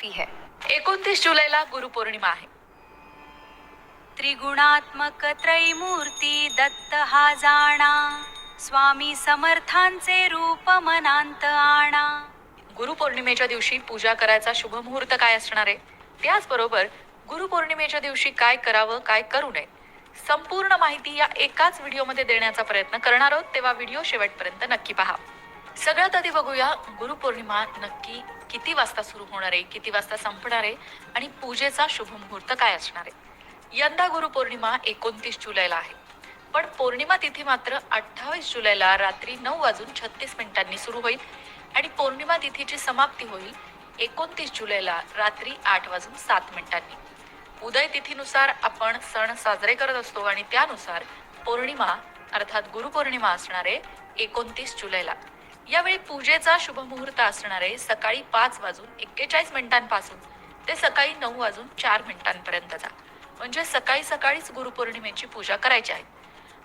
काफी है। 29 जुलैला गुरुपौर्णिमा आहे. त्रिगुणात्मक त्रैमूर्ती दत्त हा जाणा, स्वामी समर्थांचे रूप मनांत आणा. गुरुपौर्णिमेच्या दिवशी पूजा करायचा शुभ मुहूर्त काय असणार आहे, त्याचबरोबर गुरुपौर्णिमेच्या दिवशी काय करावं काय करू नये, संपूर्ण माहिती या एकाच व्हिडिओमध्ये देण्याचा प्रयत्न करणार आहोत. तेव्हा व्हिडिओ शेवटपर्यंत नक्की पहा. सगळ्यात आधी बघूया गुरुपौर्णिमा नक्की किती वाजता सुरू होणार आहे, किती वाजता संपणार आहे आणि पूजेचा शुभ मुहूर्त काय असणार आहे. यंदा गुरुपौर्णिमा 29 जुलैला आहे, पण पौर्णिमा तिथी मात्र 28 जुलैला रात्री 9:36 सुरू होईल आणि पौर्णिमा तिथीची समाप्ती होईल 29 जुलैला रात्री 8:07. उदय तिथीनुसार आपण सण साजरे करत असतो आणि त्यानुसार पौर्णिमा अर्थात गुरुपौर्णिमा असणार आहे 29 जुलैला. यावेळी पूजेचा शुभ मुहूर्त असणार आहे सकाळी 5:41 ते सकाळी 9:04 म्हणजे सकाळी सकाळीच गुरुपौर्णिमेची पूजा करायची आहे.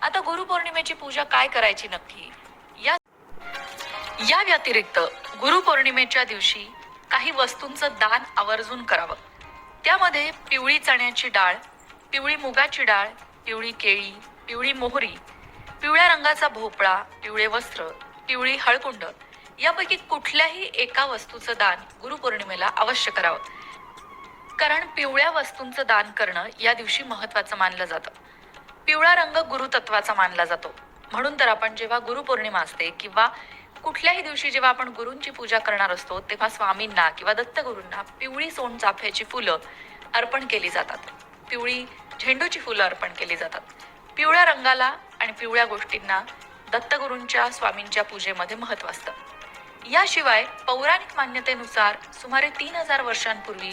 आता गुरुपौर्णिमेची पूजा काय करायची नक्की, या व्यतिरिक्त गुरुपौर्णिमेच्या दिवशी काही वस्तूंचं दान आवर्जून करावं. त्यामध्ये पिवळी चण्याची डाळ, पिवळी मुगाची डाळ, पिवळी केळी, पिवळी मोहरी, पिवळ्या रंगाचा भोपळा, पिवळे वस्त्र, पिवळी हळकुंड यापैकी कुठल्याही एका वस्तूचं दान गुरुपौर्णिमेला अवश्य करावं. कारण पिवळ्या वस्तूंचं दान करणं या दिवशी महत्वाचं मानलं जातं. पिवळा रंग गुरुतत्वाचा मानला जातो. म्हणून तर आपण जेव्हा गुरुपौर्णिमा असते किंवा कुठल्याही दिवशी जेव्हा आपण गुरूंची पूजा करणार असतो तेव्हा स्वामींना किंवा दत्तगुरूंना पिवळी सोनचाफ्याची फुलं अर्पण केली जातात, पिवळी झेंडूची फुलं अर्पण केली जातात. पिवळ्या रंगाला आणि पिवळ्या गोष्टींना दत्तगुरूंच्या स्वामींच्या पूजेमध्ये महत्व असतं. याशिवाय पौराणिक मान्यतेनुसार सुमारे 3000 वर्षांपूर्वी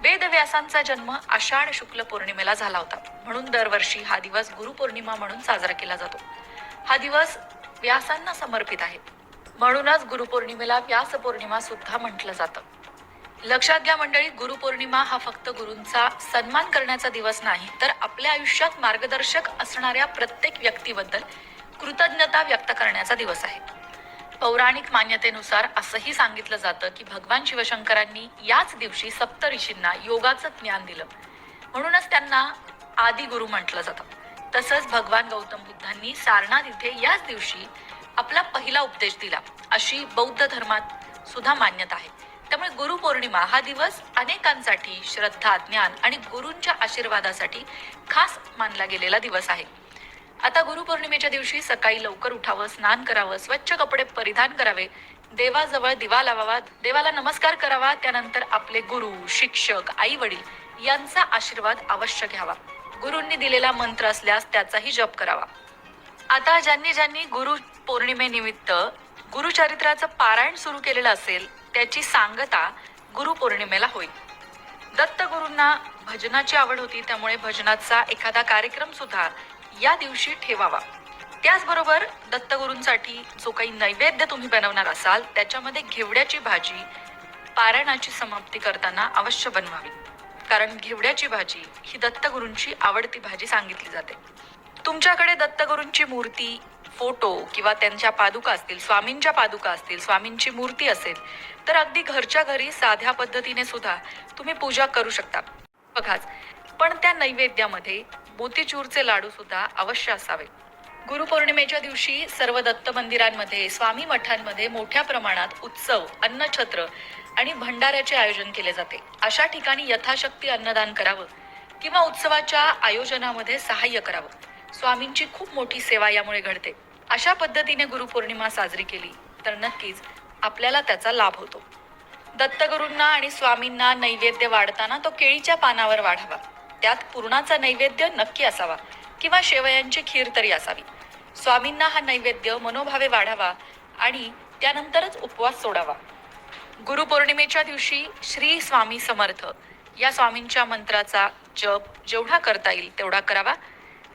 वेदव्यासांचा जन्म आषाढ शुक्ल पौर्णिमेला झाला होता. म्हणून दरवर्षी हा दिवस गुरुपौर्णिमा म्हणून साजरा केला जातो. हा दिवस व्यासांना समर्पित आहे, म्हणूनच गुरुपौर्णिमेला व्यास पौर्णिमा सुद्धा म्हटलं जातं. लक्षात घ्या मंडळी, गुरुपौर्णिमा हा फक्त गुरूंचा सन्मान करण्याचा दिवस नाही, तर आपल्या आयुष्यात मार्गदर्शक असणाऱ्या प्रत्येक व्यक्तीबद्दल कृतज्ञता व्यक्त करण्याचा दिवस आहे. पौराणिक मान्यतेनुसार असंही सांगितलं जातं की भगवान शिवशंकरांनी याच दिवशी सप्तऋषींना योगाचं ज्ञान दिलं, म्हणूनच त्यांना आदि गुरु म्हटलं जातं. तसंच भगवान गौतम बुद्धांनी सारनाथ इथे याच दिवशी आपला पहिला उपदेश दिला, अशी बौद्ध धर्मात सुद्धा मान्यता आहे. त्यामुळे गुरुपौर्णिमा हा दिवस अनेकांसाठी श्रद्धा, ज्ञान आणि गुरूंच्या आशीर्वादासाठी खास मानला गेलेला दिवस आहे. आता गुरुपौर्णिमेच्या दिवशी सकाळी लवकर उठावं, स्नान करावं, स्वच्छ कपडे परिधान करावे, देवाजवळ दिवा लावावा, देवाला नमस्कार करावा. त्यानंतर आपले गुरु, शिक्षक, आई वडील यांचा आशीर्वाद अवश्य घ्यावा. गुरूंनी दिलेला मंत्र असल्यास त्याचाही जप करावा. आता ज्यांनी ज्यांनी गुरु पौर्णिमेनिमित्त गुरुचरित्राचं पारायण सुरू केलेलं असेल त्याची सांगता गुरुपौर्णिमेला होईल. दत्तगुरूंना भजनाची आवड होती, त्यामुळे भजनाचा एखादा कार्यक्रम सुद्धा या दिवशी ठेवावा. त्याचबरोबर दत्तगुरूंसाठी जो काही नैवेद्य तुम्ही बनवणार असाल त्याच्यामध्ये घेवड्याची भाजी पारायणाची समाप्ती करताना अवश्य बनवावी, कारण घेवड्याची भाजी ही दत्तगुरूंची आवडती भाजी सांगितली जाते. तुमच्याकडे दत्तगुरूंची मूर्ती, फोटो किंवा त्यांच्या पादुका असतील, स्वामींच्या पादुका असतील, स्वामींची मूर्ती असेल तर अगदी घरच्या घरी साध्या पद्धतीने सुद्धा तुम्ही पूजा करू शकता. बघाच, पण त्या नैवेद्यामध्ये मोतीचूरचे लाडू सुद्धा अवश्य असावे. गुरुपौर्णिमेच्या दिवशी सर्व दत्त मंदिरांमध्ये, स्वामी मठांमध्ये मोठ्या प्रमाणात उत्सव, अन्नछत्र आणि भंडाऱ्याचे आयोजन केले जाते. अशा ठिकाणी यथाशक्ती अन्नदान करावं किंवा उत्सवाच्या आयोजनामध्ये सहाय्य करावं. स्वामींची खूप मोठी सेवा यामुळे घडते. अशा पद्धतीने गुरुपौर्णिमा साजरी केली तर नक्कीच आपल्याला त्याचा लाभ होतो. दत्तगुरूंना आणि स्वामींना नैवेद्य वाढताना तो केळीच्या पानावर वाढावा. त्यात पुरणाचा नैवेद्य नक्की असावा किंवा शेवयांची खीर तरी असावी. स्वामींना हा नैवेद्य मनोभावे वाढावा आणि त्यानंतरच उपवास सोडावा. गुरुपौर्णिमेच्या दिवशी श्री स्वामी समर्थ या स्वामींच्या मंत्राचा जप जेवढा करता येईल तेवढा करावा.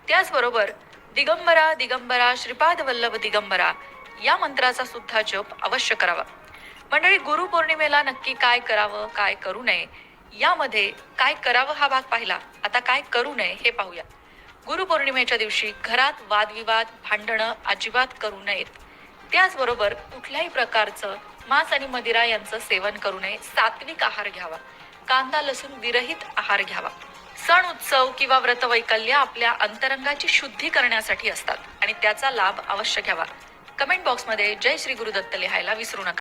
त्याचबरोबर दिगंबरा दिगंबरा श्रीपाद वल्लभ दिगंबरा या मंत्राचा सुद्धा जप अवश्य करावा. मंडळी, गुरुपौर्णिमेला नक्की काय करावं काय करू नये, यामध्ये काय करावं हा भाग पाहिला. आता काय करू नये हे पाहूया. गुरुपौर्णिमेच्या दिवशी घरात वादविवाद, भांडणं अजिबात करू नयेत. त्याचबरोबर कुठल्याही प्रकारचं मांस आणि मदिरा यांचं सेवन करू नये. सात्विक आहार घ्यावा. कांदा लसूण विरहित आहार घ्यावा. सण उत्सव किंवा व्रतवैकल्य आपल्या अंतरंगाची शुद्धी करण्यासाठी असतात आणि त्याचा लाभ अवश्य घ्यावा. कमेंट बॉक्समध्ये जय श्री गुरुदत्त लिहायला विसरू नका.